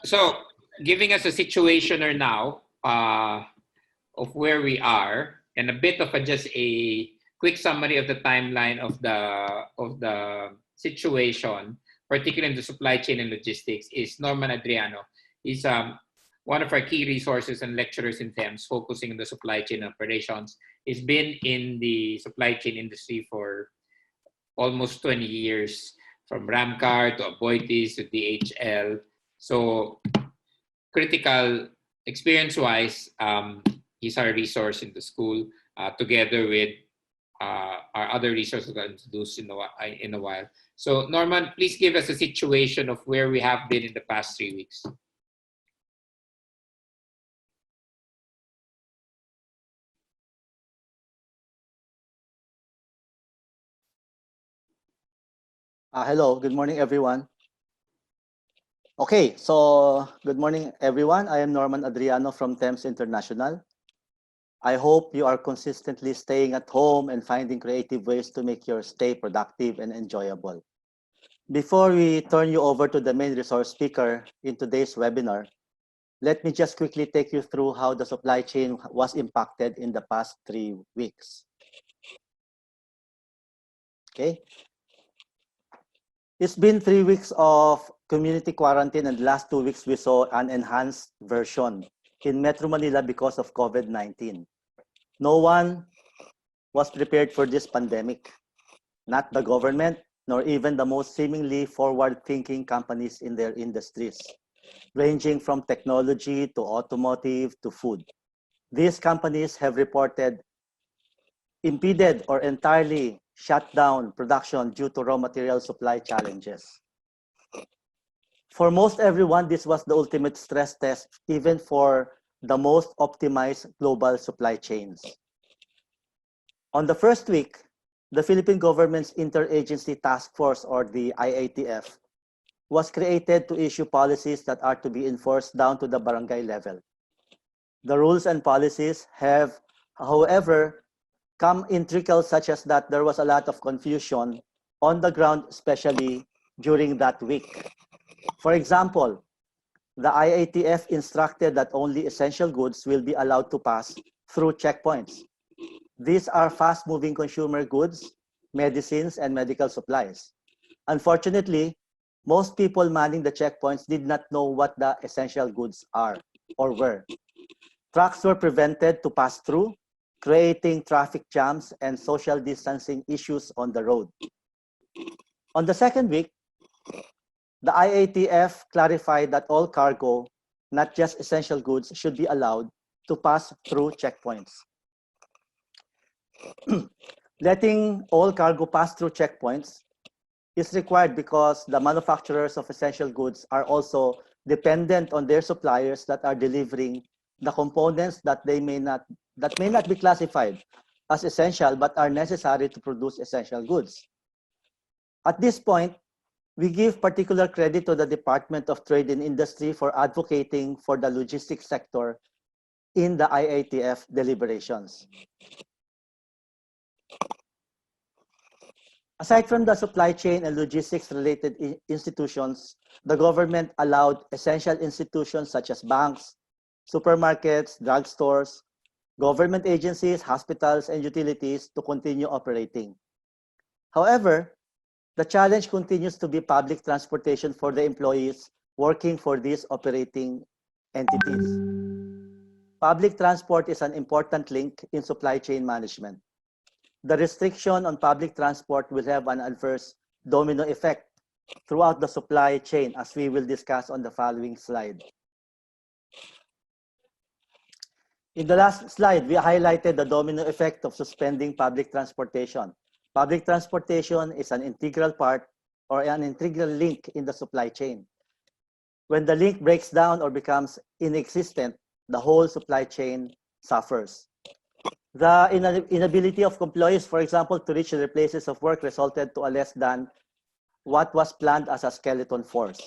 So, giving us a situationer now of where we are, and a bit of just a quick summary of the timeline of the situation, particularly in the supply chain and logistics, is Norman Adriano. He's one of our key resources and lecturers in Thames, focusing on the supply chain operations. He's been in the supply chain industry for almost 20 years, from Ramcar to Aboitiz to DHL. So critical experience-wise, he's our resource in the school, together with our other resources that I'll introduce in a while. So Norman, please give us a situation of where we have been in the past 3 weeks. Hello, good morning, everyone. Okay, so good morning, everyone. I am Norman Adriano from Thames International. I hope you are consistently staying at home and finding creative ways to make your stay productive and enjoyable. Before we turn you over to the main resource speaker in today's webinar, let me just quickly take you through how the supply chain was impacted in the past 3 weeks. Okay. It's been 3 weeks of community quarantine, and the last 2 weeks we saw an enhanced version in Metro Manila because of COVID-19. No one was prepared for this pandemic, not the government, nor even the most seemingly forward-thinking companies in their industries, ranging from technology to automotive to food. These companies have reported impeded or entirely shut down production due to raw material supply challenges. For most everyone, this was the ultimate stress test, even for the most optimized global supply chains. On the first week, the Philippine government's Interagency Task Force, or the IATF, was created to issue policies that are to be enforced down to the barangay level. The rules and policies have, however, come in trickles, such as that there was a lot of confusion on the ground, especially during that week. For example, the IATF instructed that only essential goods will be allowed to pass through checkpoints. These are fast-moving consumer goods, medicines, and medical supplies. Unfortunately, most people manning the checkpoints did not know what the essential goods are or were. Trucks were prevented to pass through, creating traffic jams and social distancing issues on the road. On the second week, the IATF clarified that all cargo, not just essential goods, should be allowed to pass through checkpoints. Letting all cargo pass through checkpoints is required because the manufacturers of essential goods are also dependent on their suppliers that are delivering the components that may not be classified as essential but are necessary to produce essential goods. At this point, we give particular credit to the Department of Trade and Industry for advocating for the logistics sector in the IATF deliberations. Aside from the supply chain and logistics related institutions, the government allowed essential institutions such as banks, supermarkets, drugstores, government agencies, hospitals, and utilities to continue operating. However, the challenge continues to be public transportation for the employees working for these operating entities. Public transport is an important link in supply chain management. The restriction on public transport will have an adverse domino effect throughout the supply chain, as we will discuss on the following slide. In the last slide, we highlighted the domino effect of suspending public transportation. Public transportation is an integral part or an integral link in the supply chain. When the link breaks down or becomes inexistent, the whole supply chain suffers. The inability of employees, for example, to reach their places of work resulted to a less than what was planned as a skeleton force.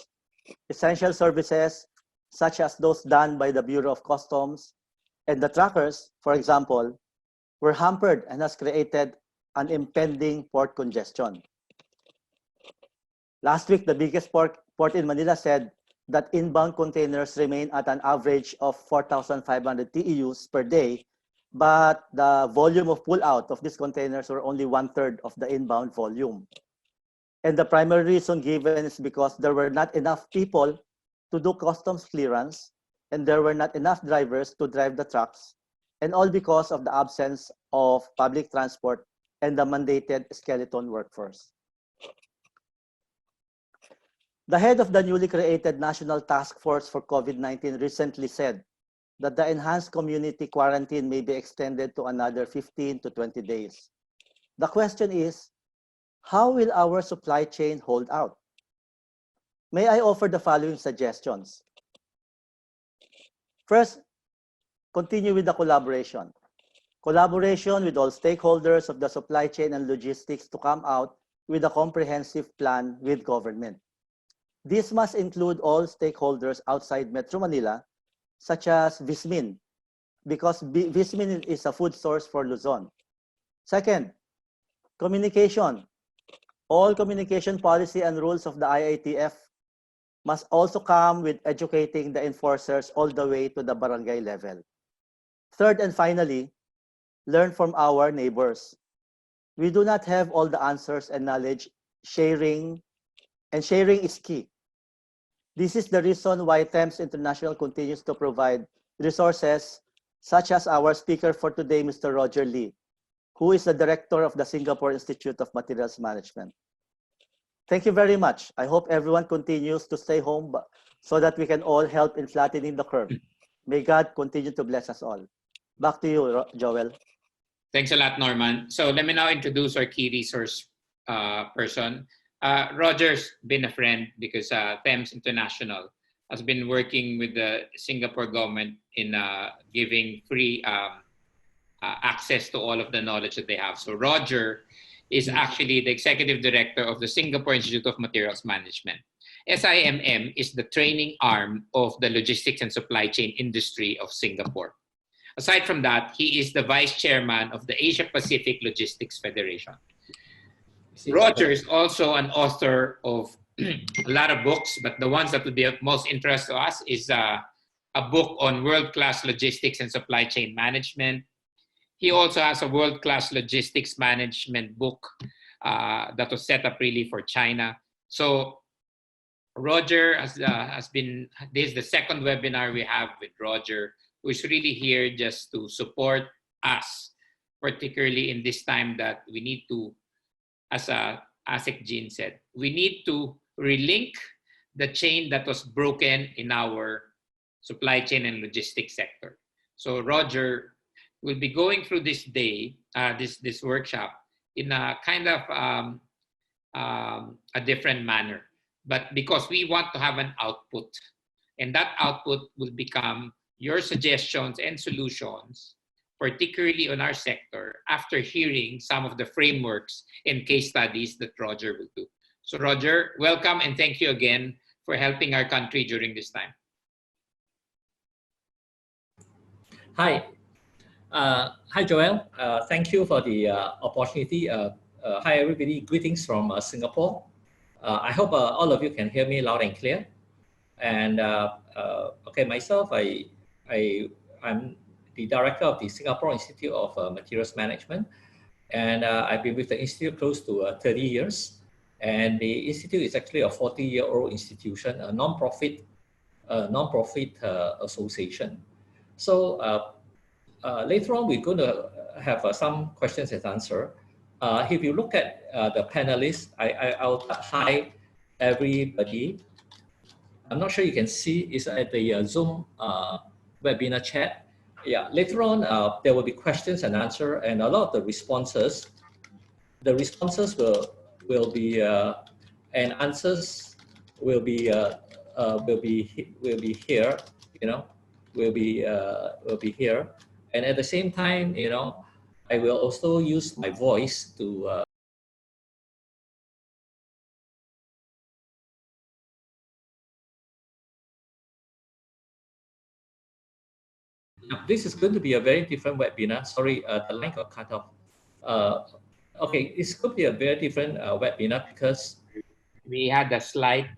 Essential services, such as those done by the Bureau of Customs and the trackers, for example, were hampered and has created an impending port congestion. Last week, the biggest port in Manila said that inbound containers remain at an average of 4,500 TEUs per day, but the volume of pull-out of these containers were only 1/3 of the inbound volume. And the primary reason given is because there were not enough people to do customs clearance, and there were not enough drivers to drive the trucks, and all because of the absence of public transport and the mandated skeleton workforce. The head of the newly created National Task Force for COVID-19 recently said that the enhanced community quarantine may be extended to another 15 to 20 days. The question is, how will our supply chain hold out? May I offer the following suggestions? First, continue with the collaboration. Collaboration with all stakeholders of the supply chain and logistics to come out with a comprehensive plan with government. This must include all stakeholders outside Metro Manila, such as Vismin, because Vismin is a food source for Luzon. Second, communication. All communication policy and rules of the IATF must also come with educating the enforcers all the way to the barangay level. Third and finally, learn from our neighbors. We do not have all the answers and knowledge. Sharing is key. This is the reason why Thames International continues to provide resources such as our speaker for today, Mr. Roger Lee, who is the director of the Singapore Institute of Materials Management. Thank you very much. I hope everyone continues to stay home so that we can all help in flattening the curve. May God continue to bless us all. Back to you, Joel. Thanks a lot, Norman. So let me now introduce our key resource person. Roger's been a friend because Thames International has been working with the Singapore government in giving free access to all of the knowledge that they have. So Roger is actually the executive director of the Singapore Institute of Materials Management. SIMM is the training arm of the logistics and supply chain industry of Singapore. Aside from that, he is the vice chairman of the Asia Pacific Logistics Federation. Roger is also an author of a lot of books, but the ones that would be of most interest to us is a book on world-class logistics and supply chain management. He also has a world-class logistics management book that was set up really for China. So Roger has been, this is the second webinar we have with Roger, who is really here just to support us, particularly in this time that we need to, as Asik Jean said, we need to relink the chain that was broken in our supply chain and logistics sector. So Roger will be going through this day, this workshop in a kind of a different manner. But because we want to have an output, and that output will become your suggestions and solutions, particularly on our sector, after hearing some of the frameworks and case studies that Roger will do. So Roger, welcome and thank you again for helping our country during this time. Hi. Hi, Joel. Thank you for the opportunity. Hi, everybody. Greetings from Singapore. I hope all of you can hear me loud and clear. And okay, myself, I'm the director of the Singapore Institute of Materials Management. And I've been with the Institute close to 30 years. And the Institute is actually a 40-year-old institution, a non-profit association. So later on, we're going to have some questions and answers. If you look at the panelists, I'll hi everybody. I'm not sure you can see, it's at the Zoom webinar chat. Yeah, later on, there will be questions and answers, and a lot of the responses will be and answers will be here. You know, will be here, and at the same time, you know, I will also use my voice to. This is going to be a very different webinar. Sorry, the line got cut off. Okay, it's going to be a very different webinar because we had a slight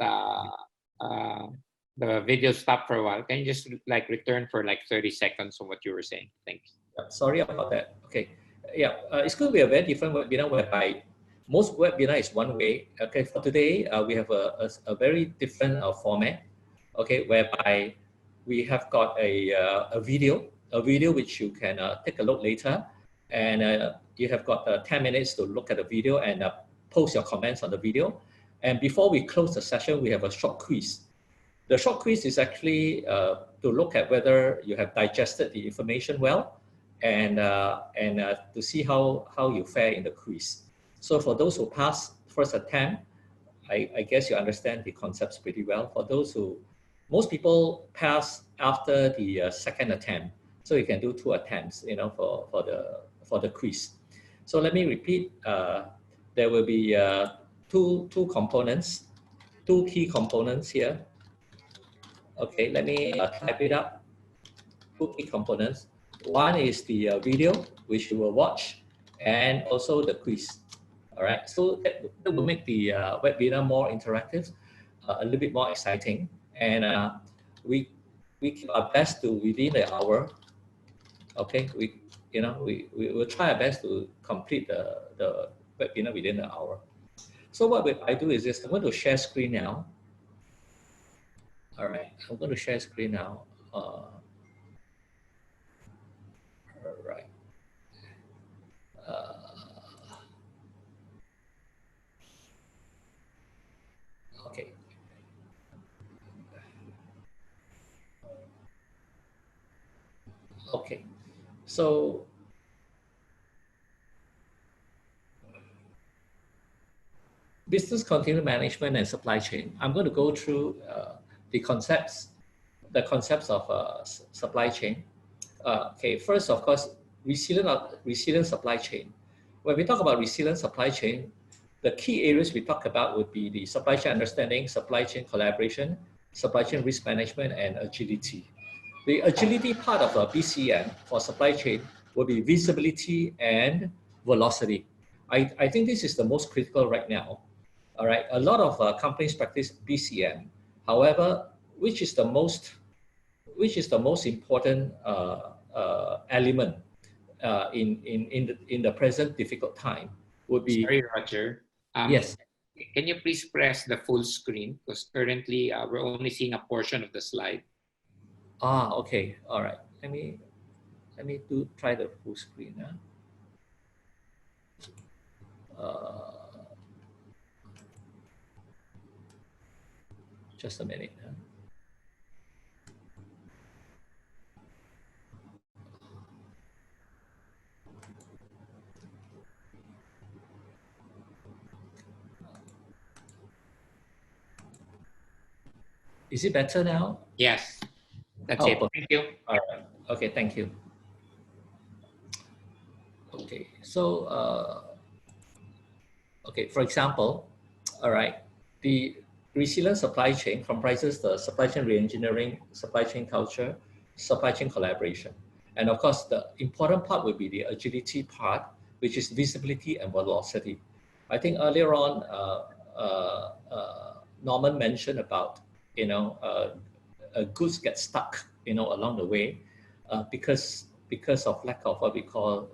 the video stopped for a while. Can you just like return for like 30 seconds on what you were saying? Thanks. Sorry about that. Okay. Yeah, it's going to be a very different webinar whereby most webinar is one way. Okay, for today, we have a very different format. Okay, whereby we have got a video which you can take a look later, and you have got 10 minutes to look at the video and post your comments on the video. And before we close the session, we have a short quiz. The short quiz is actually to look at whether you have digested the information well, and to see how you fare in the quiz. So for those who pass first attempt, I guess you understand the concepts pretty well. For those who, most people pass after the second attempt, so you can do 2 attempts, you know, for the quiz. So let me repeat. There will be two components, 2 key components here. Okay, let me type it up. 2 key components. One is the video, which you will watch, and also the quiz. All right, so that will make the webinar more interactive, a little bit more exciting, and we keep our best to within the hour. Okay, we will try our best to complete the webinar within the hour. So what I do is this: I'm going to share screen now. All right, I'm going to share screen now. All right. Okay. Okay. So business continuity management and supply chain. I'm going to go through the concepts of supply chain. Okay, first, of course, resilient supply chain. When we talk about resilient supply chain, the key areas we talk about would be the supply chain understanding, supply chain collaboration, supply chain risk management, and agility. The agility part of a BCM for supply chain will be visibility and velocity. I think this is the most critical right now. All right, a lot of companies practice BCM. However, which is the most important element in the present difficult time would be. Sorry, Roger. Yes. Can you please press the full screen? Because currently we're only seeing a portion of the slide. Okay. All right. Let me try the full screen. Just a minute. Is it better now? Yes, that's it. Perfect. Thank you. All right. Okay, thank you. Okay, so okay, for example, all right, the resilient supply chain comprises the supply chain reengineering, supply chain culture, supply chain collaboration, and of course, the important part will be the agility part, which is visibility and velocity. I think earlier on, Norman mentioned about goods get stuck along the way because of lack of what we call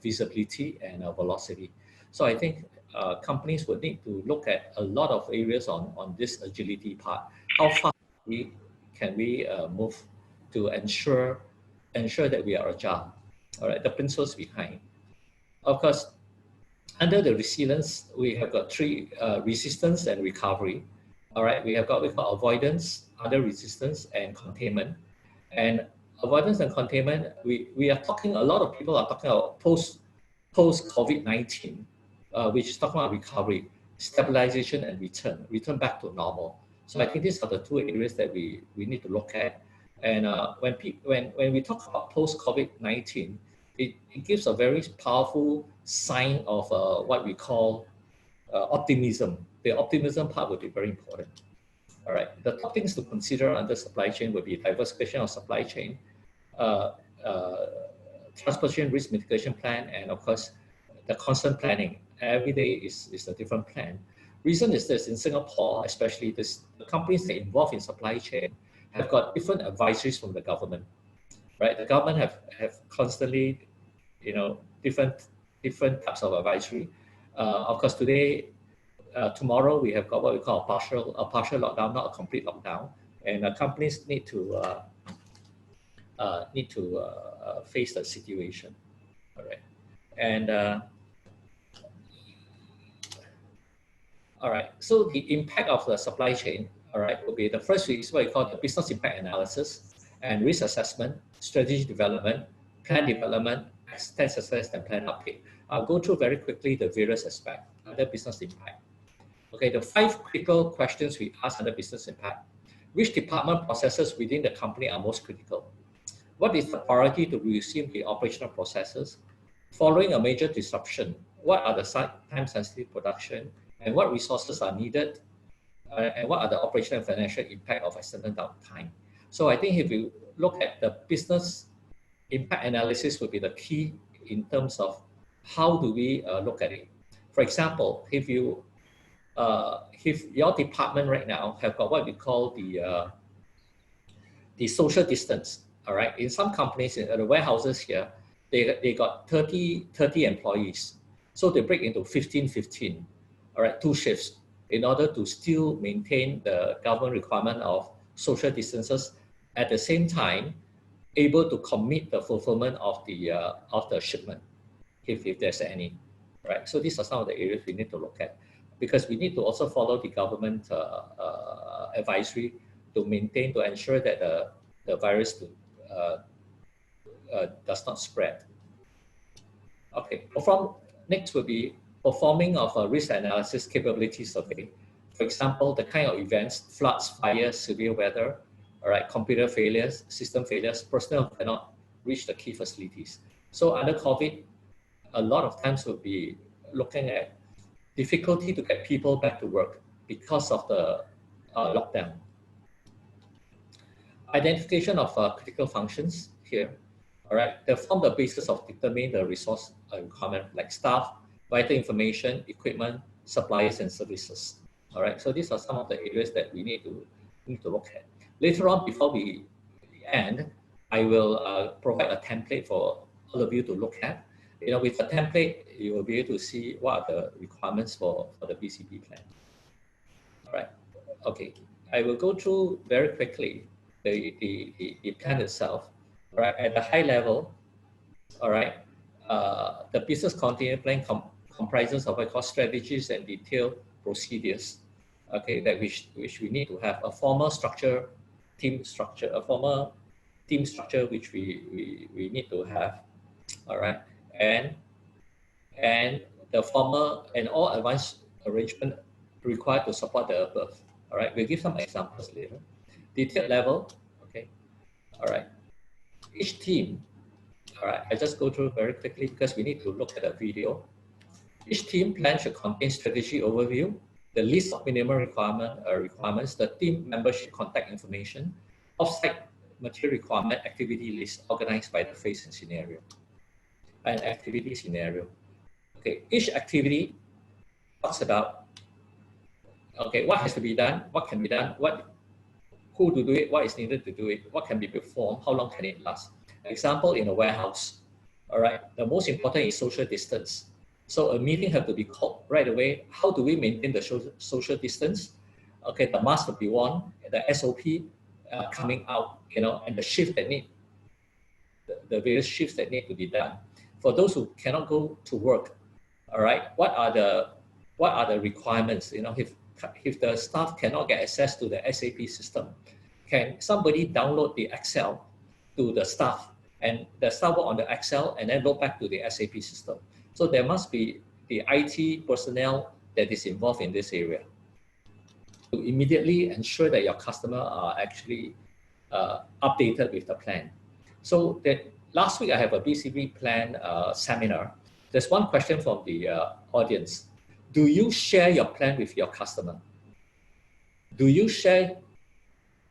visibility and velocity. So I think companies would need to look at a lot of areas on this agility part. How fast can we move to ensure that we are agile? All right, the principles behind. Of course, under the resilience, we have got 3: resistance and recovery. All right, we have got avoidance, other resistance, and containment. And avoidance and containment, we are talking, a lot of people are talking about post COVID-19, which is talking about recovery, stabilization, and return back to normal. So I think these are the 2 areas that we need to look at. And when we talk about post COVID-19, it gives a very powerful sign of what we call optimism. The optimism part would be very important. All right, the top things to consider under supply chain would be diversification of supply chain, transportation risk mitigation plan, and of course, the constant planning. Every day is a different plan. Reason is this: in Singapore, especially the companies that are involved in supply chain, have got different advisories from the government, right? The government have constantly, different types of advisory. Of course, today, tomorrow we have got what we call a partial lockdown, not a complete lockdown, and companies need to face the situation. All right, and all right. So the impact of the supply chain, all right, will be the first is what we call the business impact analysis and risk assessment, strategy development, plan development, extent success, and plan update. I'll go through very quickly the various aspects under business impact. Okay, the 5 critical questions we ask under business impact. Which department processes within the company are most critical? What is the priority to resume the operational processes? Following a major disruption, what are the time-sensitive production and what resources are needed? And what are the operational and financial impact of extended downtime? So I think if you look at the business impact analysis would be the key in terms of how do we look at it. For example, if your department right now have got what we call the social distance, all right? In some companies, in the warehouses here, they got 30 employees. So they break into 15, all right, 2 shifts in order to still maintain the government requirement of social distances, at the same time, able to commit the fulfillment of the shipment, if there's any, right? So these are some of the areas we need to look at, because we need to also follow the government advisory to ensure that the virus does not spread. Okay, next will be performing of a risk analysis capability survey. For example, the kind of events, floods, fires, severe weather, all right, computer failures, system failures, personnel cannot reach the key facilities. So under COVID, a lot of times we'll be looking at difficulty to get people back to work because of the lockdown. Identification of critical functions here, all right, they form the basis of determining the resource requirement, like staff, vital information, equipment, suppliers, and services. All right, so these are some of the areas that we need to look at. Later on, before we end, I will provide a template for all of you to look at. With the template, you will be able to see what are the requirements for the BCP plan. All right, okay, I will go through very quickly the plan itself. All right, at the high level, all right, the business continuity plan comprises of what we call strategies and detailed procedures. Okay, that which we need to have a formal structure, team structure, which we need to have. All right, and the formal and all advanced arrangement required to support the above. All right, we'll give some examples later. Detailed level, okay, all right. Each team, all right, I just go through very quickly because we need to look at a video. Each team plan should contain strategy overview, the list of minimum requirements, the team membership contact information, offsite material requirement, activity list organized by the phase and scenario, and activity scenario. Okay, each activity talks about, okay, what has to be done, what can be done, who to do it, what is needed to do it, what can be performed, how long can it last. Example, in a warehouse, all right, the most important is social distance. So a meeting have to be called right away. How do we maintain the social distance? Okay, the mask will be worn, the SOP coming out, and the shift that the various shifts that need to be done. For those who cannot go to work, all right, what are the requirements? If the staff cannot get access to the SAP system, can somebody download the Excel to the staff, and the staff work on the Excel and then load back to the SAP system? So there must be the IT personnel that is involved in this area to immediately ensure that your customer are actually updated with the plan. So that last week I have a BCP plan seminar. There's one question from the audience. Do you share your plan with your customer? Do you share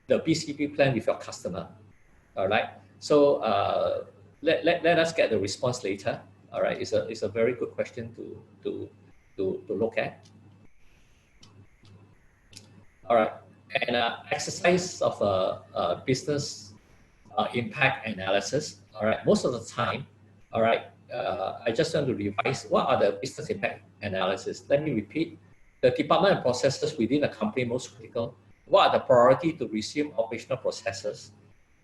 the BCP plan with your customer? All right. So let us get the response later. All right. It's a very good question to look at. All right. and exercise of a business impact analysis. All right, most of the time, all right, I just want to revise what are the business impact analysis. Let me repeat: the department and processes within the company most critical. What are the priority to resume operational processes?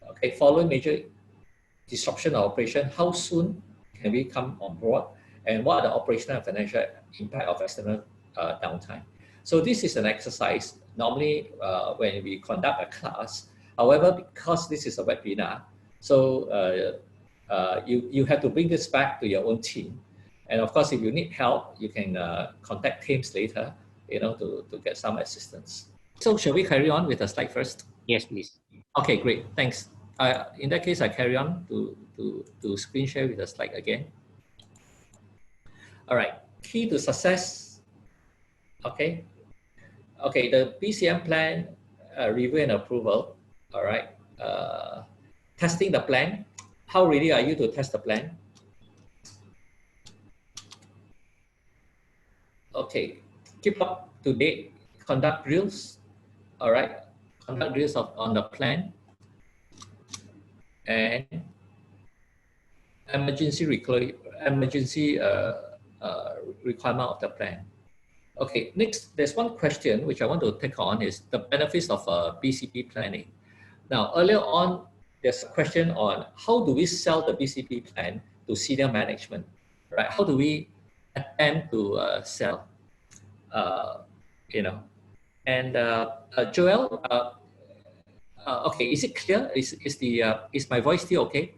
Okay, following major disruption of operation, how soon can we come on board? And what are the operational and financial impact of external downtime? So this is an exercise normally when we conduct a class. However, because this is a webinar, so you have to bring this back to your own team. And of course, if you need help, you can contact Thames later, to get some assistance. So shall we carry on with the slide first? Yes, please. Okay, great. Thanks. In that case, I carry on to screen share with the slide again. All right. Key to success. Okay. Okay. The BCM plan review and approval. All right. Testing the plan. How ready are you to test the plan? Okay. Keep up to date. Conduct drills. All right. Conduct drills on the plan. And emergency requirement of the plan. Okay, next, there's one question which I want to take on is the benefits of BCP planning. Now, earlier on, there's a question on how do we sell the BCP plan to senior management, right? How do we attempt to sell, And Joel, okay, is it clear? Is my voice still okay?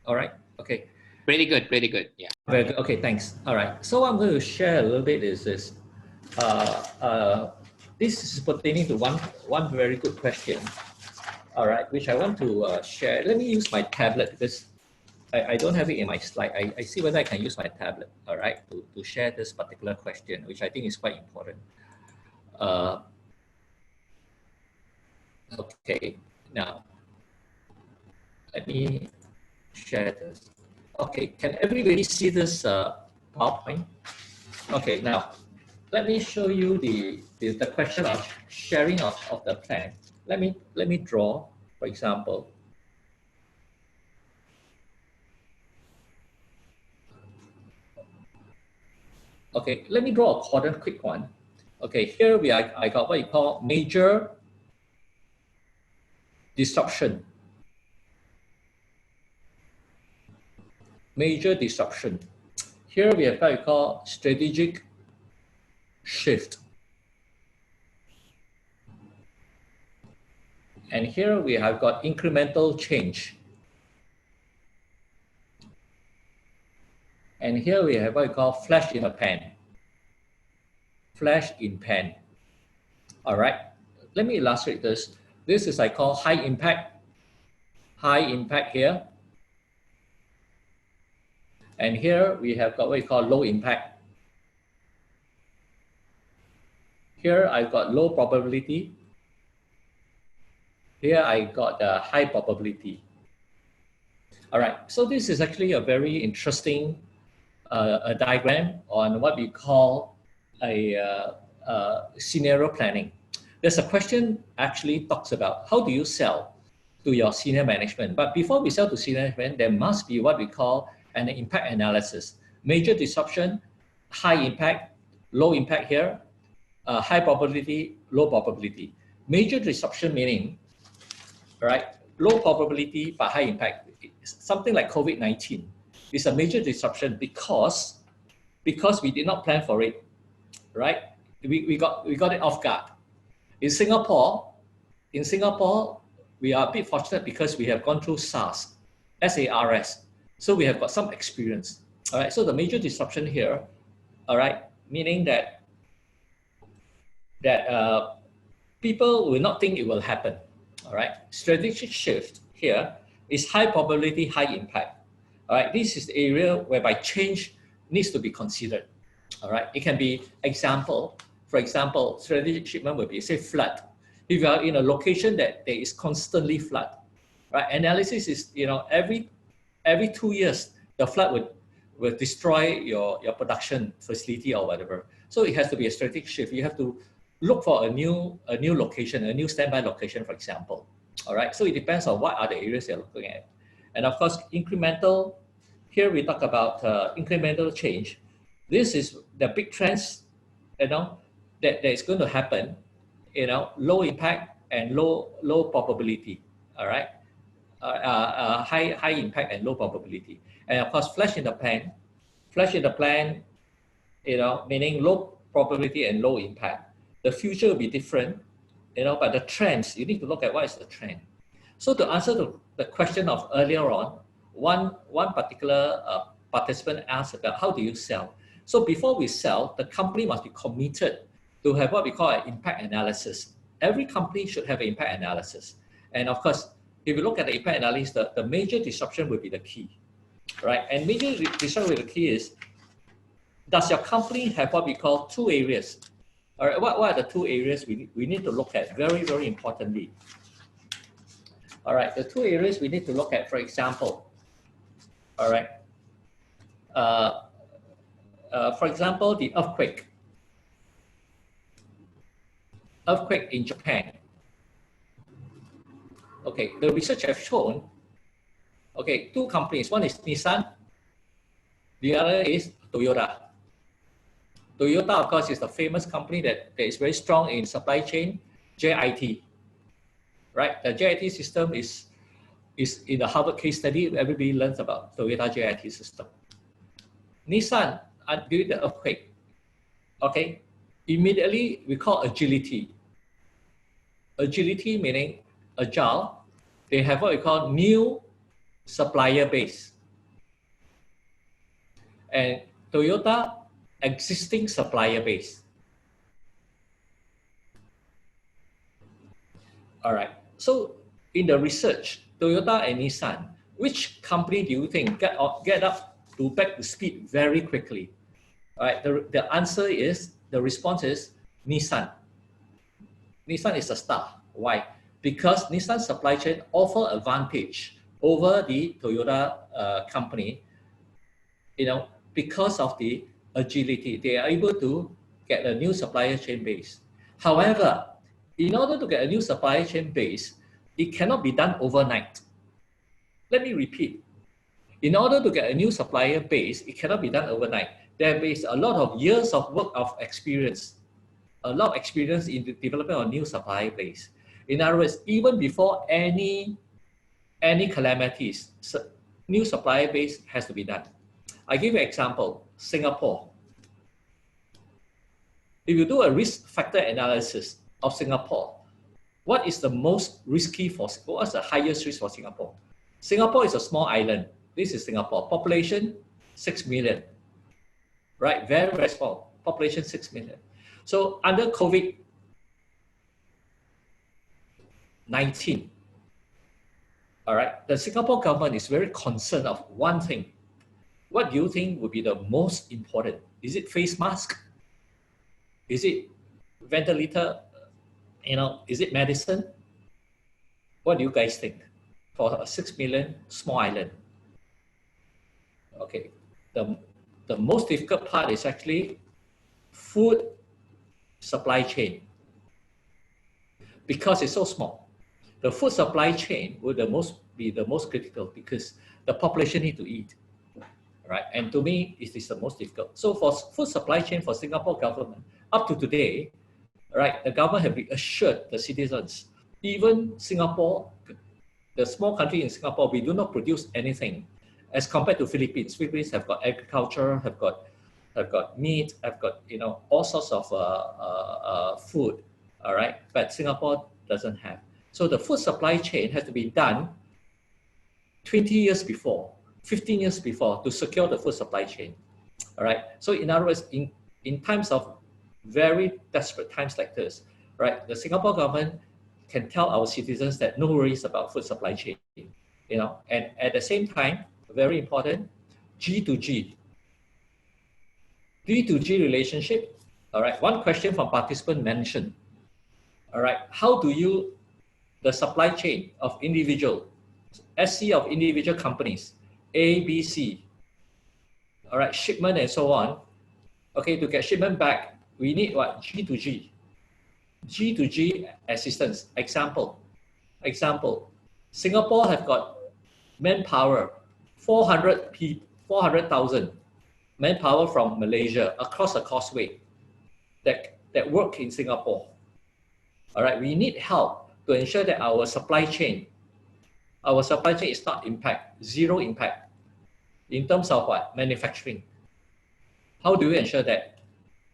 All right. Okay. Pretty good. Pretty good. Yeah. Very good. Okay. Thanks. All right. So I'm going to share a little bit. Is this? This is pertaining to one very good question. All right, which I want to share. Let me use my tablet because I don't have it in my slide. I see whether I can use my tablet. All right, to share this particular question, which I think is quite important. Okay. Now, let me share this. Okay, can everybody see this PowerPoint? Okay, now, let me show you the question of sharing of the plan. Let me draw, for example. Okay, let me draw a quadrant, quick one. Okay, here I got what you call major disruption. Major disruption. Here we have what we call strategic shift. And here we have got incremental change. And here we have what we call flash in a pan. Flash in pan. All right, let me illustrate this. This is I call high impact. High impact here. And here we have got what we call low impact. Here I've got low probability. Here I got a high probability. All right, so this is actually a very interesting a diagram on what we call a scenario planning. There's a question actually talks about how do you sell to your senior management? But before we sell to senior management, there must be what we call an impact analysis. Major disruption, high impact, low impact here, high probability, low probability. Major disruption meaning, right, low probability but high impact. Something like COVID-19 is a major disruption because we did not plan for it, right? We got it off guard. In Singapore, we are a bit fortunate because we have gone through SARS. So we have got some experience. All right. So the major disruption here, all right, meaning that people will not think it will happen. All right. Strategic shift here is high probability, high impact. All right. This is the area whereby change needs to be considered. All right. It can be for example, strategic shipment will be say flood. If you are in a location that there is constantly flood, right? Analysis is every 2 years the flood will destroy your production facility or whatever. So it has to be a strategic shift. You have to look for a new location, a new standby location, for example. All right. So it depends on what are the areas you're looking at. And of course, incremental, here we talk about incremental change. This is the big trends, that is going to happen, low impact and low probability. All right. High impact and low probability. And of course, flash in the pan, meaning low probability and low impact. The future will be different, but the trends, you need to look at what is the trend. So to answer the question of earlier on, one particular participant asked about how do you sell? So before we sell, the company must be committed to have what we call an impact analysis. Every company should have an impact analysis. And of course, if you look at the impact analysis, the major disruption will be the key, right? And major disruption with the key is, does your company have what we call two areas? All right, what are the two areas we need to look at very, very importantly? All right, the two areas we need to look at, for example, all right, for example, the earthquake in Japan. Okay, the research has shown, okay, two companies, one is Nissan, the other is Toyota. Toyota, of course, is the famous company that is very strong in supply chain, JIT, right? The JIT system is in the Harvard case study. Everybody learns about Toyota JIT system. Nissan, during the earthquake, okay, immediately we call agility. Agility meaning agile. They have what we call new supplier base. And Toyota, existing supplier base. All right. So in the research, Toyota and Nissan, which company do you think get up to back to speed very quickly? All right. The answer is, the response is Nissan. Nissan is a star. Why? Because Nissan supply chain offer advantage over the Toyota company, because of the agility. They are able to get a new supplier chain base. However, in order to get a new supply chain base, it cannot be done overnight. Let me repeat. In order to get a new supplier base, it cannot be done overnight. There is a lot of years of work of experience, a lot of experience in the development of new supplier base. In other words, even before any calamities, new supplier base has to be done. I give you an example, Singapore. If you do a risk factor analysis of Singapore, what is the most risky what's the highest risk for Singapore? Singapore is a small island. This is Singapore. Population, 6 million. Right, very, very small. Population, 6 million. So under COVID-19, all right, the Singapore government is very concerned of one thing. What do you think would be the most important? Is it face mask? Is it ventilator? Is it medicine? What do you guys think for a 6 million small island? Okay, the most difficult part is actually food supply chain, because it's so small. The food supply chain would be the most critical, because the population need to eat. Right? And to me, it is the most difficult. So for food supply chain for Singapore government, up to today, right, the government have reassured the citizens, even Singapore, the small country in Singapore, we do not produce anything as compared to Philippines. Philippines have got agriculture, have got meat, have got all sorts of food, all right. But Singapore doesn't have. So the food supply chain has to be done 20 years before. 15 years before to secure the food supply chain. All right. So in other words, in times of very desperate times like this, right, the Singapore government can tell our citizens that no worries about food supply chain, and at the same time, very important, G2G relationship. All right. One question from participant mentioned. All right. How do the supply chain of individual, SC of individual companies, A, B, C, all right, shipment and so on. Okay, to get shipment back, we need what? G2G. G2G assistance. Example, Singapore have got manpower, 400,000 manpower from Malaysia across the causeway that work in Singapore. All right, we need help to ensure that our supply chain is not zero impact in terms of what? Manufacturing. How do we ensure that?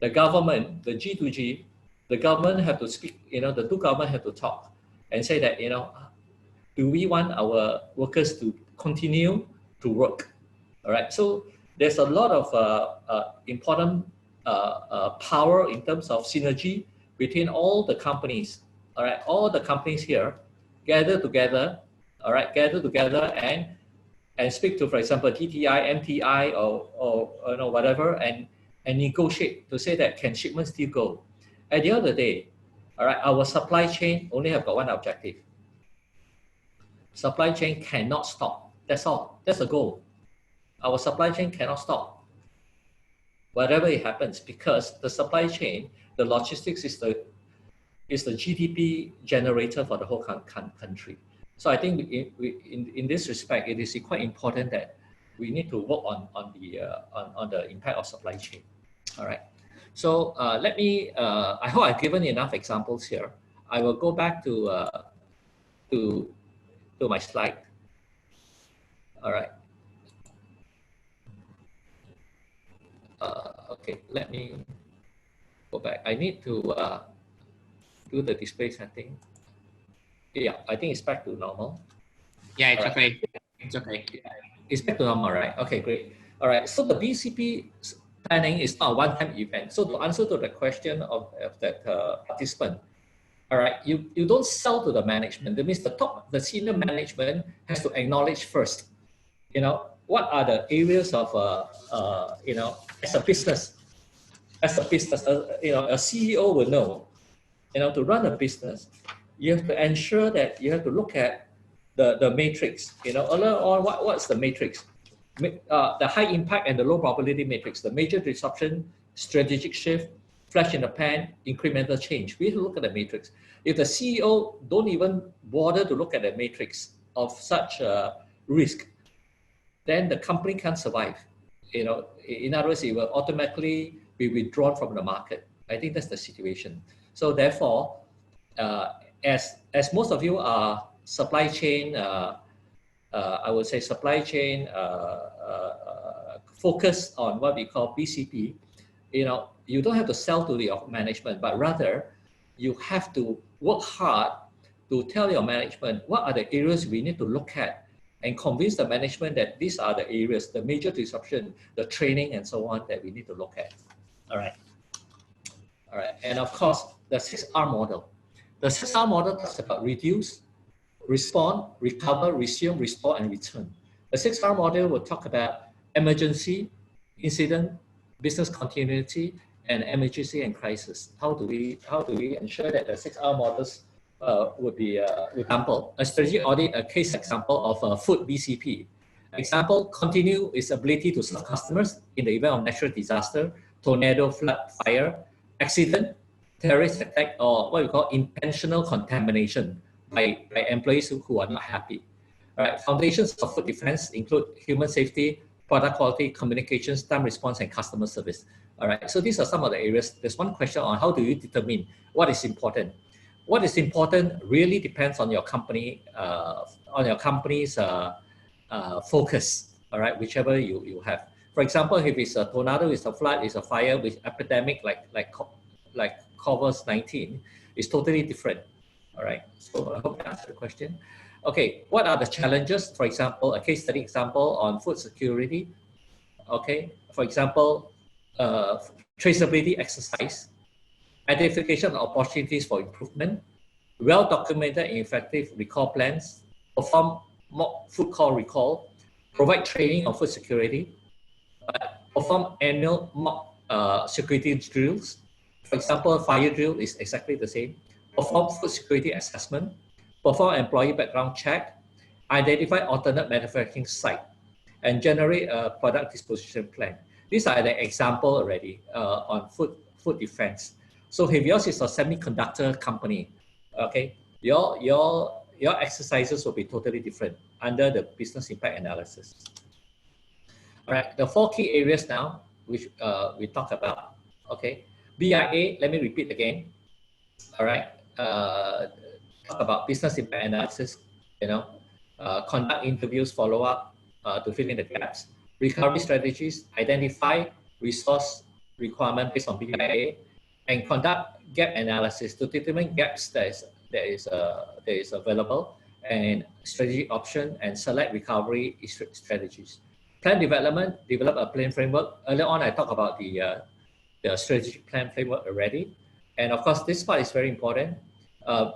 The government, the G2G, the government have to speak, the two governments have to talk and say that, do we want our workers to continue to work? All right, so there's a lot of important power in terms of synergy between all the companies. All right, all the companies here gather together, and speak to, for example, TTI, MTI, or whatever, and negotiate to say that can shipments still go. At the end of the day, all right, our supply chain only have got one objective. Supply chain cannot stop. That's all. That's the goal. Our supply chain cannot stop. Whatever it happens, because the supply chain, the logistics is the GDP generator for the whole country. So I think in this respect, it is quite important that we need to work on the impact of supply chain. All right. So let me. I hope I've given enough examples here. I will go back to my slide. All right. Okay. Let me go back. I need to do the display setting. Yeah, I think it's back to normal. Yeah, it's All right. okay. It's okay. It's back to normal, right? Okay, great. All right. So the BCP planning is not a one-time event. So to answer to the question of that participant, all right, you don't sell to the management. That means the senior management has to acknowledge first, what are the areas of, as a business, a CEO will know, to run a business, you have to ensure that you have to look at the matrix, earlier on, what's the matrix? The high impact and the low probability matrix, the major disruption, strategic shift, flash in the pan, incremental change. We have to look at the matrix. If the CEO don't even bother to look at the matrix of such risk, then the company can't survive. In other words, it will automatically be withdrawn from the market. I think that's the situation. So therefore, as most of you are supply chain, I would say supply chain focus on what we call BCP, you don't have to sell to your management, but rather you have to work hard to tell your management what are the areas we need to look at and convince the management that these are the areas, the major disruption, the training and so on that we need to look at. All right. And of course, the 6R model. The 6R model talks about reduce, respond, recover, resume, restore, and return. The 6R model will talk about emergency, incident, business continuity, and emergency and crisis. How do we ensure that the 6R models would be example, a strategic audit, a case example of food BCP. Example, continue its ability to serve customers in the event of natural disaster, tornado, flood, fire, accident, terrorist attack, or what we call intentional contamination by employees who are not happy. All right. Foundations of food defense include human safety, product quality, communications, time response, and customer service. All right. So these are some of the areas. There's one question on how do you determine what is important. What is important really depends on your company, company's focus. All right, whichever you have. For example, if it's a tornado, it's a flood, it's a fire, with epidemic like COVID-19, it's totally different. All right. So I hope I answered the question. Okay, what are the challenges? For example, a case study example on food security. Okay, for example, traceability exercise, identification of opportunities for improvement, well-documented and effective recall plans, perform mock food call recall, provide training on food security, perform annual mock security drills. For example, fire drill is exactly the same. Perform food security assessment, perform employee background check, identify alternate manufacturing site, and generate a product disposition plan. These are the example already on food defense. So if yours is a semiconductor company, okay, your exercises will be totally different under the business impact analysis. All right, the 4 key areas now, which we talked about, okay. BIA, let me repeat again. All right, talk about business impact analysis, conduct interviews, follow up to fill in the gaps. Recovery strategies, identify resource requirement based on BIA, and conduct gap analysis to determine gaps that is available, and strategy option, and select recovery strategies. Plan development, develop a plan framework. Earlier on, I talked about the strategic plan framework already. And of course, this part is very important.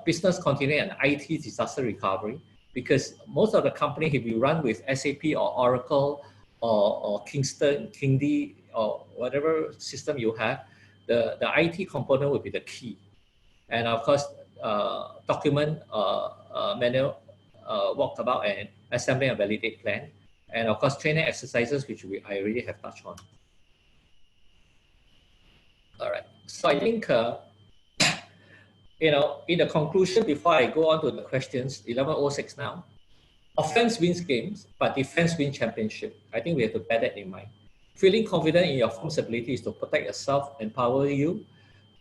Business continuity and IT disaster recovery, because most of the company, if you run with SAP or Oracle or Kingston, Kingdee, or whatever system you have, the IT component will be the key. And of course, document, manual, walked about, and assembling a validate plan. And of course, training exercises, which I already have touched on. All right. So I think, in the conclusion, before I go on to the questions, 11:06 now. Offense wins games, but defense wins championship. I think we have to bear that in mind. Feeling confident in your firm's ability is to protect yourself, empower you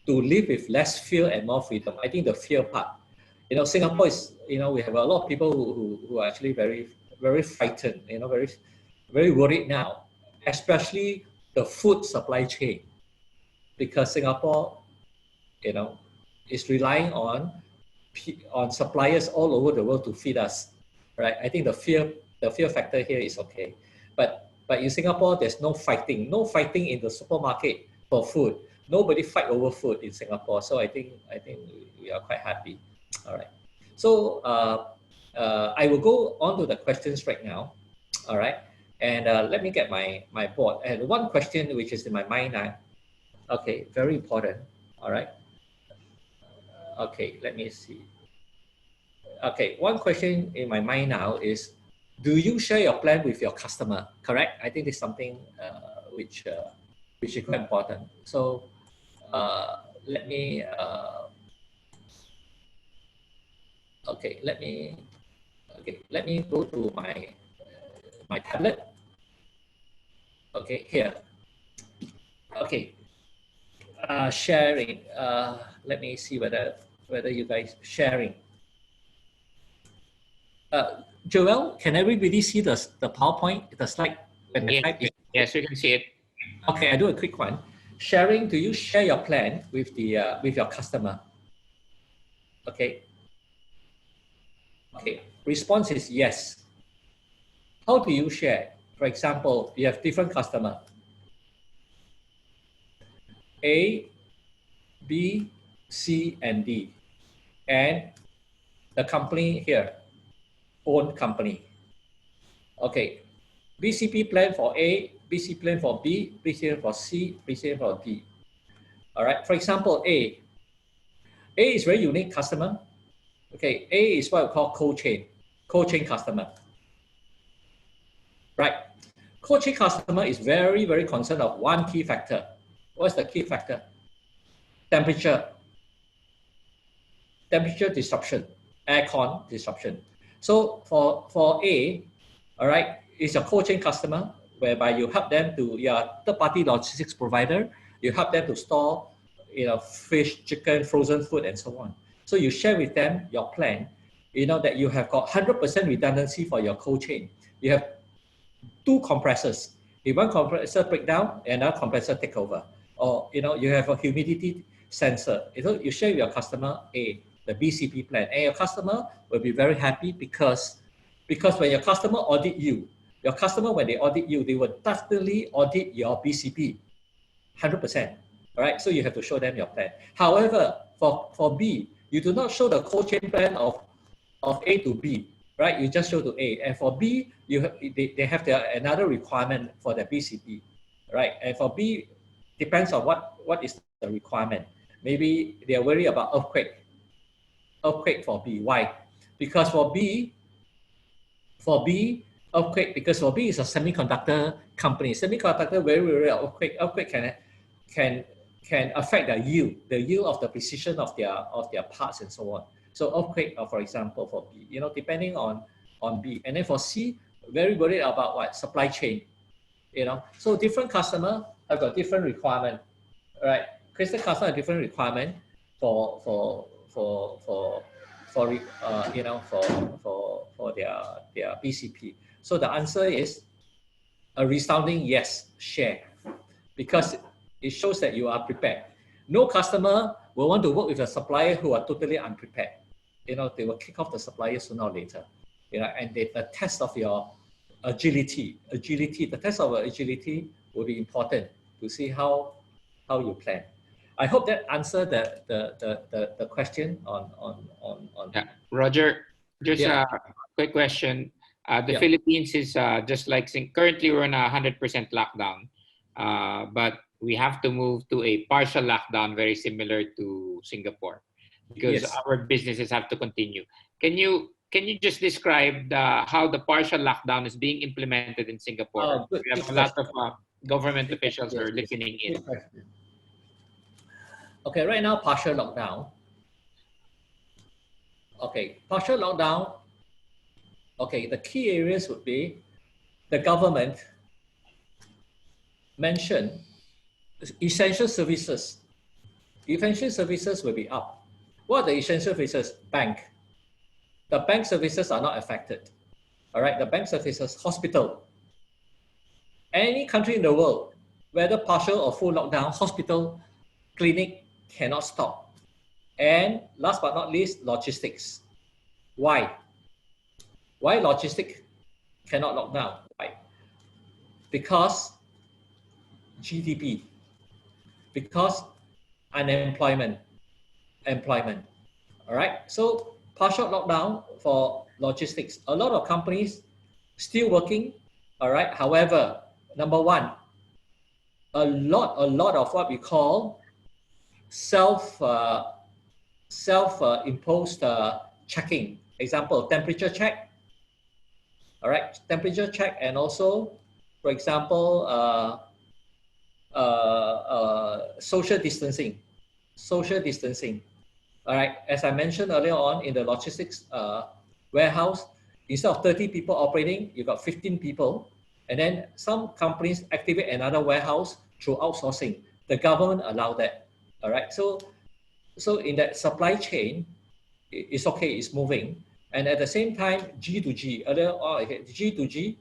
to live with less fear and more freedom. I think the fear part, Singapore is, we have a lot of people who are actually very, very frightened, very, very worried now, especially the food supply chain, because Singapore, is relying on suppliers all over the world to feed us, right? I think the fear factor here is okay, but in Singapore, there's no fighting in the supermarket for food. Nobody fight over food in Singapore, so I think we are quite happy. All right, so I will go on to the questions right now. All right, and let me get my board. And one question which is in my mind now. Okay, very important. All right. Okay, let me see. Okay, one question in my mind now is, do you share your plan with your customer? Correct? I think it's something which is quite important. So let me go to my tablet. Okay, here. Okay, sharing. Let me see whether you guys sharing. Joel, can everybody see the PowerPoint, the slide? Yes, you can see it. Okay, I do a quick one. Sharing, do you share your plan with your customer? Okay. Okay, response is yes. How do you share? For example, you have different customer. A, B, C, and D. And the company here, own company. Okay, BCP plan for A, BCP plan for B, BCP plan for C, BCP plan for D. All right, for example, A is very unique customer. Okay, A is what we call cold chain customer. Right, cold chain customer is very, very concerned of one key factor. What's the key factor? Temperature disruption, aircon disruption. So for A, all right, it's a cold chain customer whereby you help them to, third-party logistics provider, you help them to store, fish, chicken, frozen food, and so on. So you share with them your plan, that you have got 100% redundancy for your cold chain. You have 2 compressors. If one compressor break down, another compressor take over. Or, you have a humidity sensor. You share with your customer A, the BCP plan, and your customer will be very happy because when your customer audit you, when they audit you, they will definitely audit your BCP, 100%. All right, so you have to show them your plan. However, for B, you do not show the cold chain plan of A to B, right? You just show to A, and for B, they have another requirement for the BCP, right? And for B, depends on what is the requirement. Maybe they are worried about earthquake for B. Why? Because for B, earthquake, because for B is a semiconductor company. Semiconductor very, very earthquake can can affect the yield of the precision of their parts and so on. So earthquake, for example, for B, depending on B. And then for C, very worried about what? Supply chain. So different customer have got different requirement, right? Christian customer have different requirement for their BCP. So the answer is a resounding yes, share, because it shows that you are prepared. No customer will want to work with a supplier who are totally unprepared. They will kick off the supplier sooner or later. And the test of your agility, the test of agility will be important to see how you plan. I hope that answered the question on. Yeah. Roger, just Yeah. a quick question. The Yeah. Philippines is just like currently we're on a 100% lockdown, but we have to move to a partial lockdown, very similar to Singapore, because Yes. our businesses have to continue. Can you just describe how the partial lockdown is being implemented in Singapore? Good, We have good a lot question. of government officials Yes, are listening in. Good question. Okay, right now partial lockdown. Okay, partial lockdown. Okay, the key areas would be the government mentioned essential services. Essential services will be up. What are the essential services? Bank. The bank services are not affected. All right, the bank services, hospital. Any country in the world, whether partial or full lockdown, hospital, clinic cannot stop. And last but not least, logistics. Why? Why logistics cannot lock down? Why? Because GDP, because unemployment, employment. All right. So partial lockdown for logistics. A lot of companies still working. All right. However, number one, a lot of what we call self-imposed checking. Example, temperature check. All right, temperature check, and also, for example, social distancing. Social distancing. All right, as I mentioned earlier on in the logistics warehouse, instead of 30 people operating, you got 15 people. And then some companies activate another warehouse through outsourcing. The government allowed that. All right, so in that supply chain, it's okay, it's moving. And at the same time, G to G, earlier on, G to G,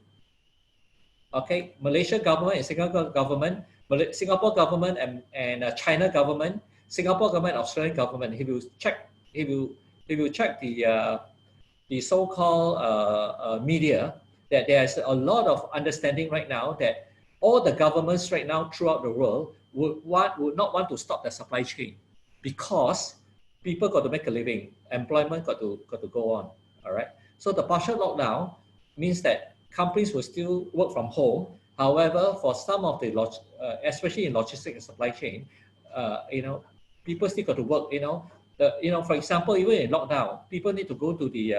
okay, Malaysia government and Singapore government, Singapore government and China government, Singapore government, Australian government. If you check the so-called media, that there's a lot of understanding right now that all the governments right now throughout the world would not want to stop the supply chain, because people got to make a living, employment got to go on. All right. So the partial lockdown means that companies will still work from home. However, for some of the especially in logistics and supply chain, people still got to work. For example, even in lockdown, people need to go to the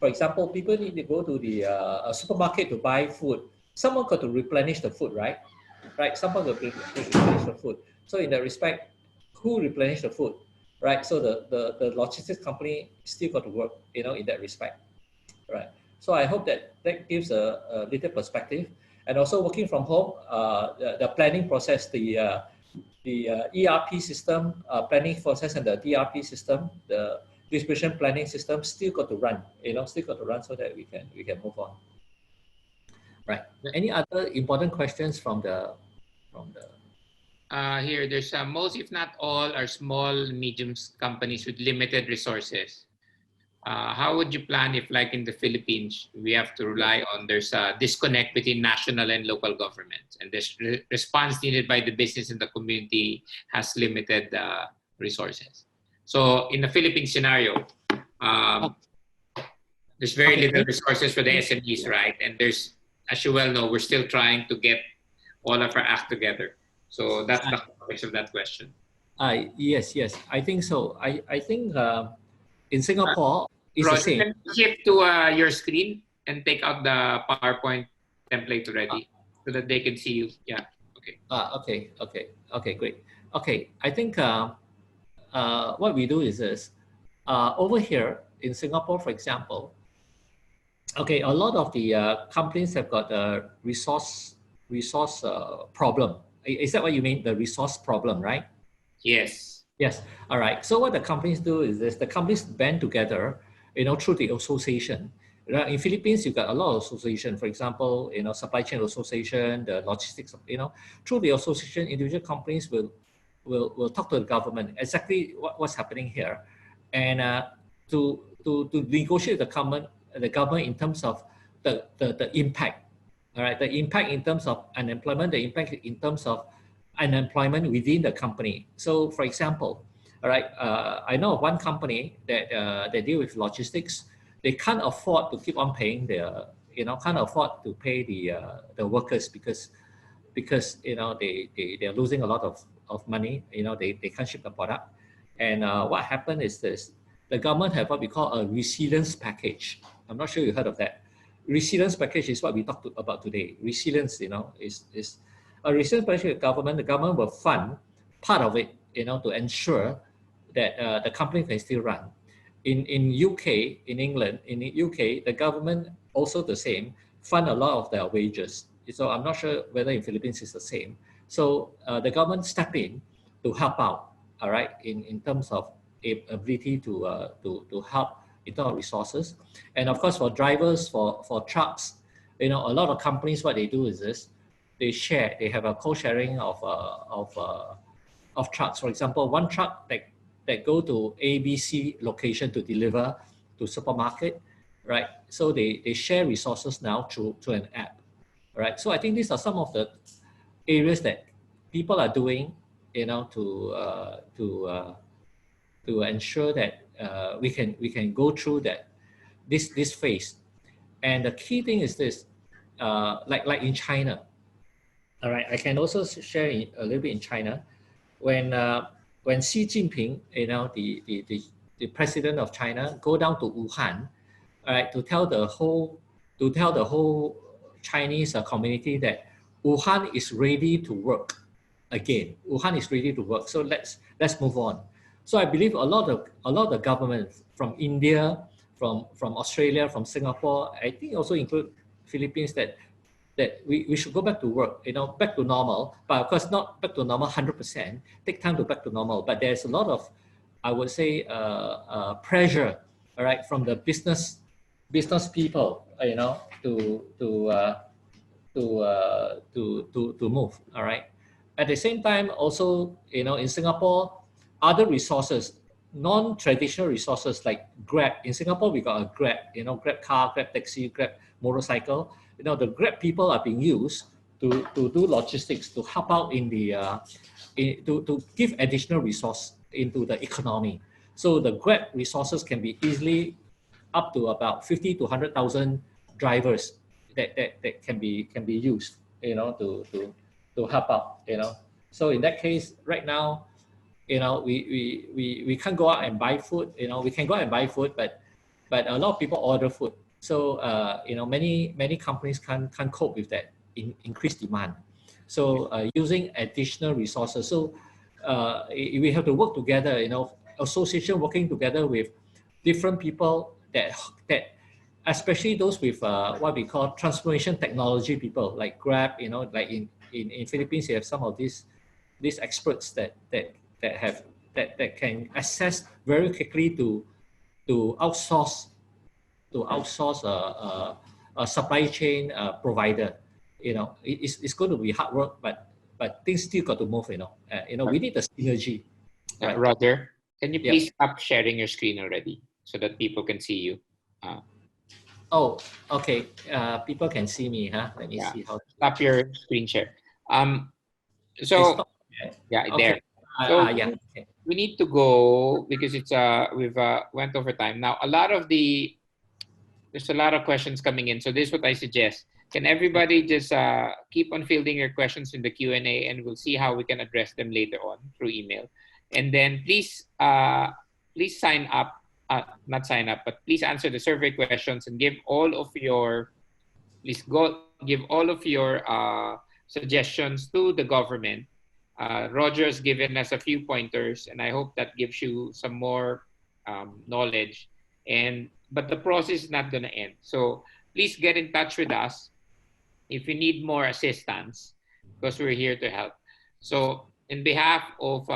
for example, people need to go to the supermarket to buy food. Someone got to replenish the food, right? Right. Someone got to replenish the food. So in that respect, who replenish the food, right? So the logistics company still got to work, in that respect, right? So I hope that gives a little perspective. And also working from home, the planning process, the ERP system planning process and the DRP system, the distribution planning system still got to run, so that we can move on. Right. Any other important questions from the Here, there's most, if not all, are small, medium companies with limited resources. How would you plan if, like in the Philippines, we have to rely on, there's a disconnect between national and local governments, and this response needed by the business and the community has limited resources. So in the Philippine scenario, there's very little resources for the SMEs, right? And there's, as you well know, we're still trying to get all of our act together. So that's the context of that question. Yes, I think so. I think in Singapore, It's the Roger, same. can you shift to your screen and take out the PowerPoint template already so that they can see you? Yeah. Okay. Okay, great. Okay, I think what we do is this. Over here in Singapore, for example, okay, a lot of the companies have got a resource problem. Is that what you mean? The resource problem, right? Yes. Yes. All right. So what the companies do is this: the companies band together, through the association. In Philippines, you got a lot of association. For example, supply chain association, the logistics. Through the association, individual companies will talk to the government exactly what's happening here, and to negotiate the government in terms of the impact. All right, the impact in terms of unemployment, the impact in terms of unemployment within the company. So, for example, all right, I know of one company that they deal with logistics. They can't afford to keep on paying can't afford to pay the workers because they're losing a lot of money. They can't ship the product. And what happened is this: the government have what we call a resilience package. I'm not sure you heard of that. Resilience package is what we talked about today. Resilience, is a resilience package. The government will fund part of it, to ensure that the company can still run. In UK, in England, in the UK, the government also the same fund a lot of their wages. So I'm not sure whether in Philippines it's the same. So the government step in to help out, all right, in terms of ability to help in terms of resources. And of course, for drivers, for trucks, a lot of companies, what they do is this: they have a co-sharing of trucks. For example, one truck that go to ABC location to deliver to supermarket, right? So they share resources now through an app, right? So I think these are some of the areas that people are doing, to ensure that we can go through this phase. And the key thing is this: like in China, all right. I can also share a little bit in China. When Xi Jinping, the president of China, go down to Wuhan, all right, to tell the whole Chinese community that Wuhan is ready to work again. Wuhan is ready to work. So let's move on. So I believe a lot of the governments from India, from Australia, from Singapore, I think also include Philippines, that we should go back to work, back to normal. But of course, not back to normal 100%. Take time to back to normal. But there's a lot of, I would say, pressure, all right, from the business people, to move, all right. At the same time, also, in Singapore, other resources, non-traditional resources like Grab. In Singapore, we got a Grab, Grab car, Grab taxi, Grab motorcycle. The Grab people are being used to do logistics, to help out in the to give additional resource into the economy. So the Grab resources can be easily up to about 50 to 100,000 drivers that can be used, to help out. So in that case, right now, we can't go out and buy food. We can go out and buy food, but a lot of people order food. So many companies can't cope with that increased demand. So using additional resources. So we have to work together. Association working together with different people that especially those with what we call transformation technology people, like Grab. Like in Philippines, you have some of these experts that can access very quickly to outsource a supply chain provider. It's going to be hard work, but things still got to move. We need the synergy. Right. Roger, can you please stop sharing your screen already so that people can see you? Oh, okay. People can see me, huh? Let me see how. Stop your screen share. Okay. There. So Okay. we need to go because it's we've went over time. Now there's a lot of questions coming in. So this is what I suggest. Can everybody just keep on fielding your questions in the Q&A, and we'll see how we can address them later on through email. And then please sign up not sign up, but please answer the survey questions and give all of your, give all of your suggestions to the government. Roger has given us a few pointers, and I hope that gives you some more knowledge. But the process is not going to end. So please get in touch with us if you need more assistance, because we're here to help. So in behalf of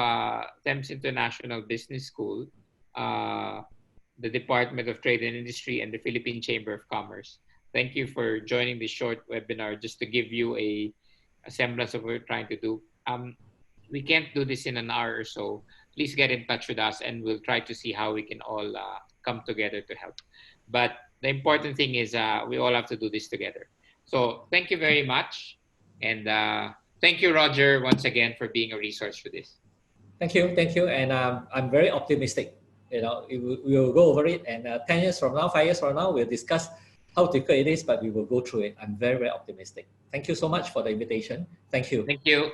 Thames International Business School, the Department of Trade and Industry, and the Philippine Chamber of Commerce, thank you for joining this short webinar just to give you a semblance of what we're trying to do. We can't do this in an hour or so. Please get in touch with us and we'll try to see how we can all come together to help. But the important thing is we all have to do this together. So thank you very much. And thank you, Roger, once again for being a resource for this. Thank you. And I'm very optimistic. We will go over it, and 10 years from now, 5 years from now, we'll discuss how difficult it is, but we will go through it. I'm very, very optimistic. Thank you so much for the invitation. Thank you. Thank you.